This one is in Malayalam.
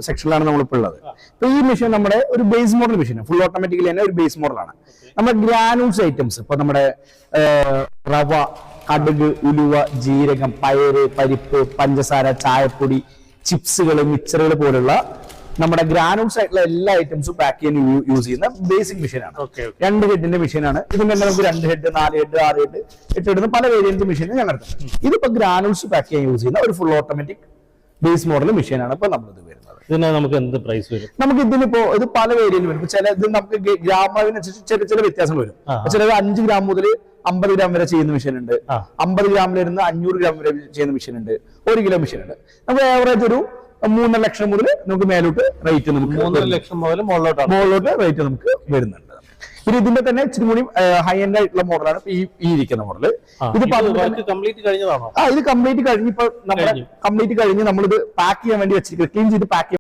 സെക്ഷനിലാണ് നമ്മളിപ്പോൾ ഉള്ളത്. അപ്പൊ ഈ മെഷീൻ നമ്മുടെ ഒരു base model machine, full automatically തന്നെ ഒരു ബേസ് മോഡലാണ്. നമ്മുടെ ഗ്രാനൂൾസ് ഐറ്റംസ്, ഇപ്പൊ നമ്മുടെ റവ, കടുക്, ഉലുവ, ജീരകം, പയറ്, പരിപ്പ്, പഞ്ചസാര, ചായപ്പൊടി, ചിപ്സുകൾ, മിക്സറുകൾ പോലുള്ള നമ്മുടെ ഗ്രാനൂൾസ് ആയിട്ടുള്ള എല്ലാ ഐറ്റംസും പാക്ക് ചെയ്യാൻ യൂസ് ചെയ്യുന്ന ബേസിക് മെഷീനാണ്. 2 ഹെഡിന്റെ മെഷീനാണ്. ഇതിന് തന്നെ നമുക്ക് 2 ഹെഡ്, 4 ഹെഡ്, 6 ഹെഡ്, 8 ഹെഡ് പല വേരിയന്റ് മെഷീൻ ഞങ്ങൾക്ക്. ഇതിപ്പോ ഗ്രാനൂൾസ് പാക്ക് ചെയ്യാൻ യൂസ് ചെയ്യുന്ന ഒരു ഫുൾ ഓട്ടോമാറ്റിക് ബേസ് മോഡൽ മെഷീനാണ് ഇപ്പൊ നമ്മളിത് വരുന്നത്. ഇതിന് നമുക്ക് എന്ത് പ്രൈസ് വരും? നമുക്ക് ഇതിനിപ്പോ ഇത് പല വേരിയന്റ് വരും. ചില ഇത് നമുക്ക് ഗ്രാമിനനുസരിച്ച് ചില വ്യത്യാസങ്ങൾ വരും. ചിലത് 5 ഗ്രാം മുതൽ 50 ഗ്രാം വരെ ചെയ്യുന്ന മെഷീൻ ഉണ്ട്. 50 ഗ്രാമിലിരുന്ന് 500 ഗ്രാം വരെ ചെയ്യുന്ന മെഷീൻ ഉണ്ട്. 1 കിലോ മെഷീൻ ഉണ്ട്. നമുക്ക് ആവറേജ് ഒരു 3 ലക്ഷം മുതൽ നമുക്ക് മേലോട്ട് റേറ്റ്, നമുക്ക് 3 ലക്ഷം മുതൽ മുകളിലോട്ട് റേറ്റ് നമുക്ക് വരുന്നുണ്ട്. പിന്നെ ഇതിന്റെ തന്നെ ഇച്ചിരി കൂടി ഹൈ എൻഡ് ആയിട്ടുള്ള മോഡലാണ് ഈ ഇരിക്കുന്ന മോഡൽ. ഇത് കംപ്ലീറ്റ് കഴിഞ്ഞതാണോ? ഇത് കംപ്ലീറ്റ് കഴിഞ്ഞ് ഇപ്പൊ നമ്മുടെ കംപ്ലീറ്റ് കഴിഞ്ഞ് നമ്മളിത് പാക്ക് ചെയ്യാൻ വേണ്ടി വെച്ചിരിക്കുന്നത്, ക്ലീൻ ചെയ്ത് പാക്ക്